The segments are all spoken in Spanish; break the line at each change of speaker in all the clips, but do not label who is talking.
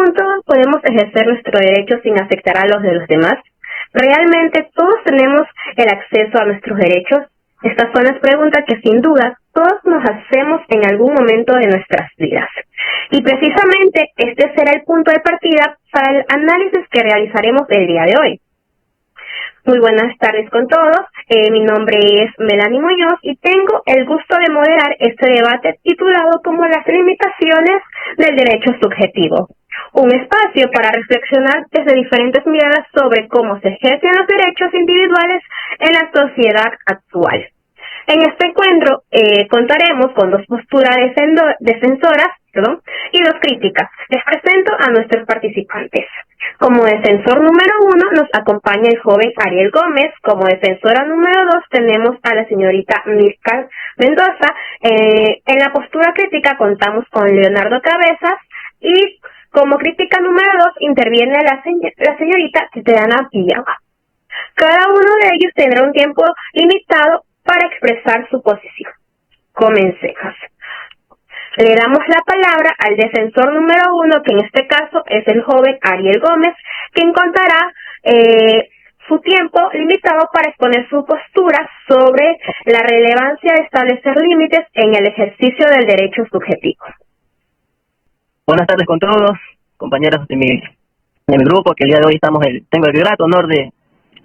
punto podemos ejercer nuestro derecho sin afectar a los de los demás? ¿Realmente todos tenemos el acceso a nuestros derechos? Estas son las preguntas que sin duda todos nos hacemos en algún momento de nuestras vidas. Y precisamente este será el punto de partida para el análisis que realizaremos el día de hoy. Muy buenas tardes con todos. Mi nombre es Melanie Muñoz y tengo el gusto de moderar este debate titulado como las limitaciones del derecho subjetivo. Un espacio para reflexionar desde diferentes miradas sobre cómo se ejercen los derechos individuales en la sociedad actual. En este encuentro contaremos con dos posturas defensoras y dos críticas. Les presento a nuestros participantes. Como defensor número 1 nos acompaña el joven Ariel Gómez. Como defensora número 2 tenemos a la señorita Mirka Mendoza. En la postura crítica contamos con Leonardo Cabezas y como crítica número 2 interviene la señorita Tatiana Villava. Cada uno de ellos tendrá un tiempo limitado para expresar su posición. Comencemos. Le damos la palabra al defensor número 1, que en este caso es el joven Ariel Gómez, quien contará su tiempo limitado para exponer su postura sobre la relevancia de establecer límites en el ejercicio del derecho subjetivo.
Buenas tardes con todos, compañeros de mi grupo, que el día de hoy tengo el grato honor de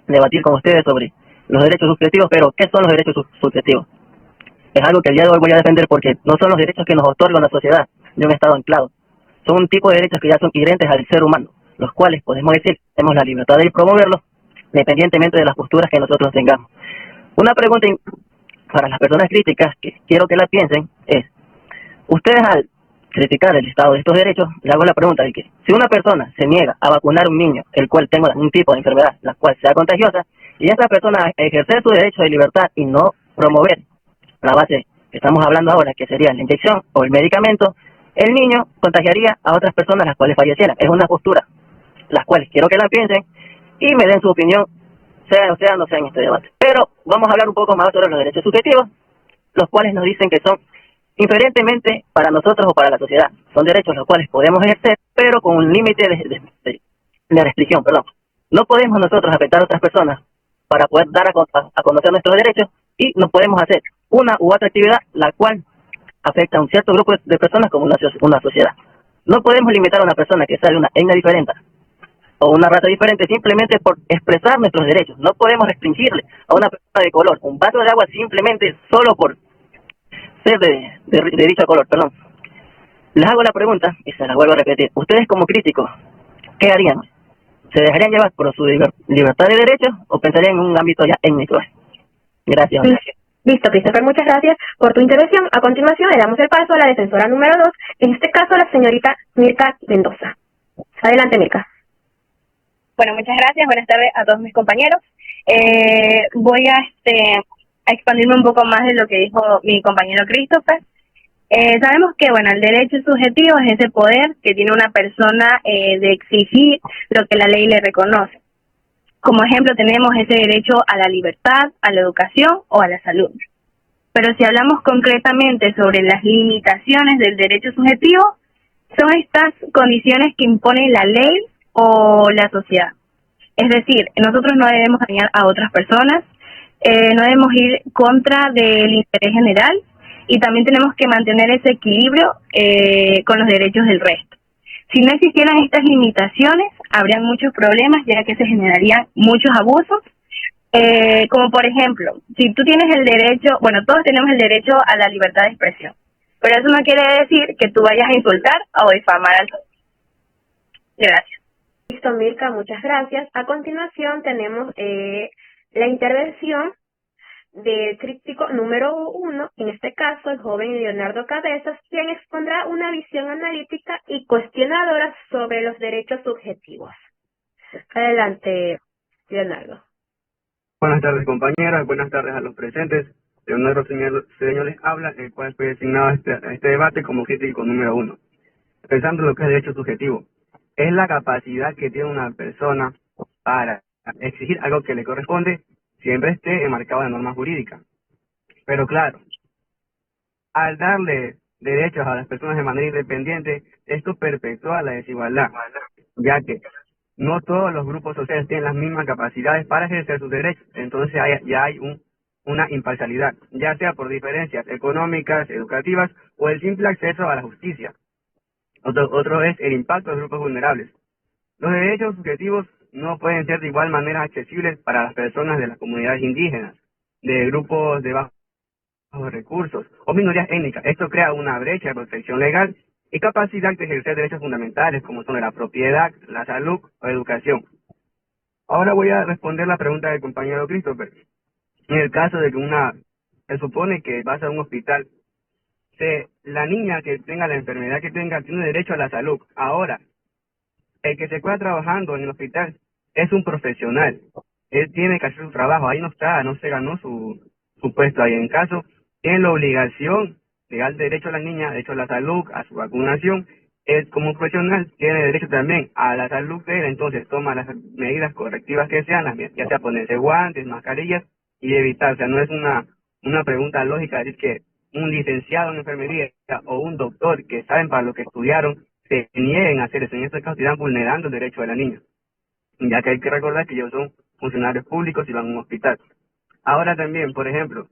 debatir con ustedes sobre los derechos subjetivos. Pero ¿qué son los derechos subjetivos? Es algo que el día de hoy voy a defender porque no son los derechos que nos otorga una sociedad de un Estado anclado. Son un tipo de derechos que ya son inherentes al ser humano, los cuales podemos decir tenemos la libertad de promoverlos independientemente de las posturas que nosotros tengamos. Una pregunta para las personas críticas que quiero que la piensen es: ustedes al criticar el Estado de estos derechos, le hago la pregunta de que si una persona se niega a vacunar a un niño el cual tenga un tipo de enfermedad la cual sea contagiosa, y esa persona ejercer su derecho de libertad y no promover la base que estamos hablando ahora, que sería la inyección o el medicamento, el niño contagiaría a otras personas las cuales fallecieran. Es una postura las cuales quiero que la piensen y me den su opinión, sea o no sea en este debate. Pero vamos a hablar un poco más sobre los derechos subjetivos, los cuales nos dicen que son inferentemente para nosotros o para la sociedad. Son derechos los cuales podemos ejercer, pero con un límite de restricción. No podemos nosotros afectar a otras personas para poder dar a conocer nuestros derechos, y no podemos hacer una u otra actividad la cual afecta a un cierto grupo de personas como una sociedad. No podemos limitar a una persona que sea de una etnia diferente o una raza diferente simplemente por expresar nuestros derechos. No podemos restringirle a una persona de color un vaso de agua simplemente solo por ser de dicho color. Les hago la pregunta y se la vuelvo a repetir. Ustedes como críticos, ¿qué harían? ¿Se dejarían llevar por su libertad de derechos o pensarían en un ámbito ya étnico? Gracias.
Listo, Christopher, muchas gracias por tu intervención. A continuación le damos el paso a la defensora número 2, en este caso la señorita Mirka Mendoza. Adelante, Mirka.
Bueno, muchas gracias. Buenas tardes a todos mis compañeros. Voy a expandirme un poco más de lo que dijo mi compañero Christopher. Sabemos que, el derecho subjetivo es ese poder que tiene una persona de exigir lo que la ley le reconoce. Como ejemplo tenemos ese derecho a la libertad, a la educación o a la salud. Pero si hablamos concretamente sobre las limitaciones del derecho subjetivo, son estas condiciones que impone la ley o la sociedad. Es decir, nosotros no debemos dañar a otras personas, no debemos ir contra del interés general, y también tenemos que mantener ese equilibrio con los derechos del resto. Si no existieran estas limitaciones, habrían muchos problemas, ya que se generarían muchos abusos, como por ejemplo, si tú tienes el derecho, todos tenemos el derecho a la libertad de expresión, pero eso no quiere decir que tú vayas a insultar o difamar al otro. Gracias.
Listo, Mirka, muchas gracias. A continuación tenemos la intervención del crítico número 1, en este caso el joven Leonardo Cabezas, quien expondrá una visión analítica y cuestionadora sobre los derechos subjetivos. Adelante, Leonardo.
Buenas tardes, compañeras, buenas tardes a los presentes. Leonardo Cedeño les habla, el cual fue designado a este debate como crítico número 1. Pensando en lo que es derecho subjetivo, es la capacidad que tiene una persona para exigir algo que le corresponde, siempre esté enmarcado en normas jurídicas. Pero claro, al darle derechos a las personas de manera independiente, esto perpetúa la desigualdad, ya que no todos los grupos sociales tienen las mismas capacidades para ejercer sus derechos. Entonces ya hay una imparcialidad, ya sea por diferencias económicas, educativas o el simple acceso a la justicia. Otro es el impacto de los grupos vulnerables. Los derechos subjetivos no pueden ser de igual manera accesibles para las personas de las comunidades indígenas, de grupos de bajos recursos o minorías étnicas. Esto crea una brecha de protección legal y capacidad de ejercer derechos fundamentales como son la propiedad, la salud o educación. Ahora voy a responder la pregunta del compañero Christopher. En el caso de que se supone que vas a un hospital, la niña que tenga la enfermedad que tenga tiene derecho a la salud. Ahora, el que se encuentra trabajando en el hospital es un profesional. Él tiene que hacer su trabajo. Ahí no se ganó su puesto ahí. En caso, tiene la obligación legal derecho a la niña, derecho a la salud, a su vacunación. Él como profesional tiene derecho también a la salud de él. Entonces toma las medidas correctivas que sean, ya sea ponerse guantes, mascarillas y evitar. O sea, no es una pregunta lógica decir que un licenciado en enfermería o un doctor que saben para lo que estudiaron se nieguen a hacer eso. En este caso están vulnerando el derecho de la niña, ya que hay que recordar que ellos son funcionarios públicos y van a un hospital. Ahora también, por ejemplo,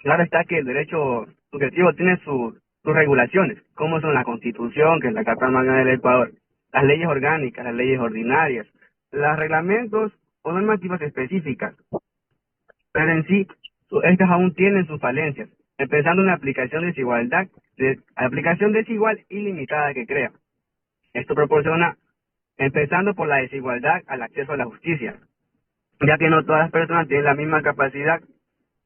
claro está que el derecho subjetivo tiene sus regulaciones, como son la Constitución, que es la Carta Magna del Ecuador, las leyes orgánicas, las leyes ordinarias, los reglamentos o normativas específicas, pero en sí, estas aún tienen sus falencias, empezando en la aplicación desigual y limitada que crea. Esto proporciona, empezando por la desigualdad al acceso a la justicia, ya que no todas las personas tienen la misma capacidad,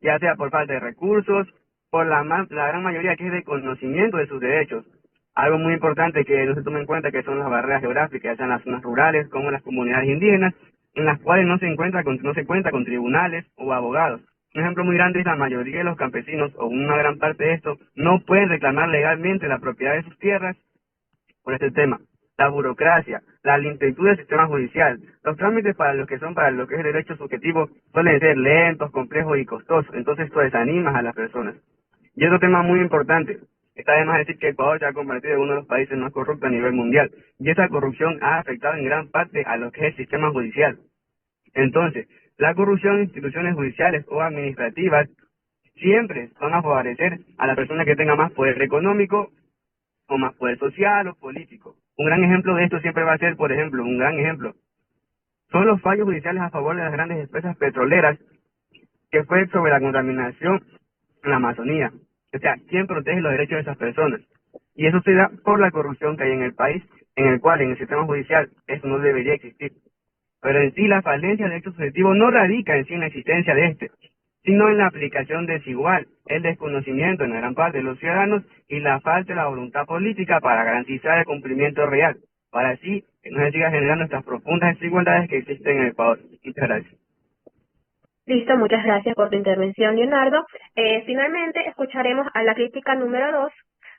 ya sea por falta de recursos, por la gran mayoría que es de conocimiento de sus derechos. Algo muy importante que no se toma en cuenta que son las barreras geográficas, ya sean las zonas rurales como las comunidades indígenas, en las cuales no se cuenta con tribunales o abogados. Un ejemplo muy grande es la mayoría de los campesinos, o una gran parte de estos, no pueden reclamar legalmente la propiedad de sus tierras por este tema. La burocracia, la lentitud del sistema judicial, los trámites para lo que es el derecho subjetivo suelen ser lentos, complejos y costosos, entonces esto desanima a las personas. Y otro tema muy importante, está de más decir que Ecuador se ha convertido en uno de los países más corruptos a nivel mundial, y esa corrupción ha afectado en gran parte a lo que es el sistema judicial. Entonces, la corrupción en instituciones judiciales o administrativas siempre van a favorecer a la persona que tenga más poder económico o más poder social o político. Un gran ejemplo de esto siempre va a ser, por ejemplo, son los fallos judiciales a favor de las grandes empresas petroleras que fue sobre la contaminación en la Amazonía. O sea, ¿quién protege los derechos de esas personas? Y eso se da por la corrupción que hay en el país, en el cual en el sistema judicial eso no debería existir. Pero en sí la falencia del derecho subjetivo no radica en sí en la existencia de este, sino en la aplicación desigual, el desconocimiento en la gran parte de los ciudadanos y la falta de la voluntad política para garantizar el cumplimiento real, para así que no se siga generando estas profundas desigualdades que existen en el Ecuador. Muchas gracias.
Listo, muchas gracias por tu intervención, Leonardo. Finalmente, escucharemos a la crítica número 2,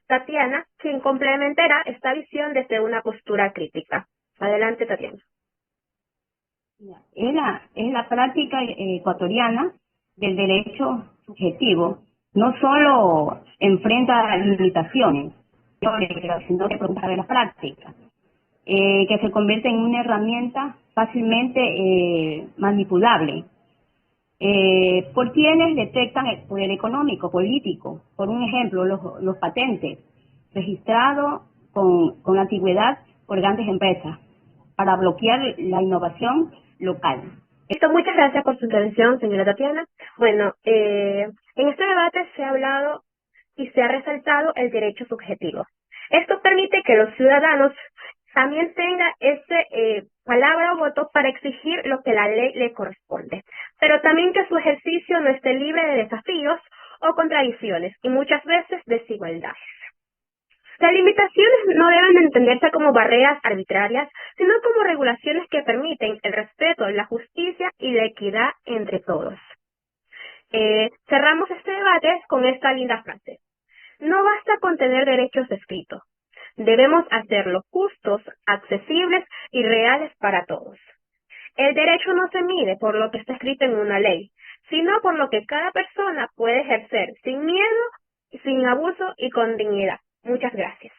Tatiana, quien complementará esta visión desde una postura crítica. Adelante, Tatiana.
Es la práctica ecuatoriana del derecho subjetivo. No solo enfrenta limitaciones, sino que pregunta de la práctica, que se convierte en una herramienta fácilmente manipulable por quienes detectan el poder económico, político. Por un ejemplo, los patentes registrados con antigüedad por grandes empresas para bloquear la innovación local.
Listo, muchas gracias por su intervención, señora Tatiana. Bueno, en este debate se ha hablado y se ha resaltado el derecho subjetivo. Esto permite que los ciudadanos también tengan ese palabra o voto para exigir lo que la ley le corresponde, pero también que su ejercicio no esté libre de desafíos o contradicciones y muchas veces desigualdades. Las limitaciones no deben entenderse como barreras arbitrarias, sino como regulaciones que permiten el respeto, la justicia y la equidad entre todos. Cerramos este debate con esta linda frase. No basta con tener derechos escritos. Debemos hacerlos justos, accesibles y reales para todos. El derecho no se mide por lo que está escrito en una ley, sino por lo que cada persona puede ejercer sin miedo, sin abuso y con dignidad. Muchas gracias.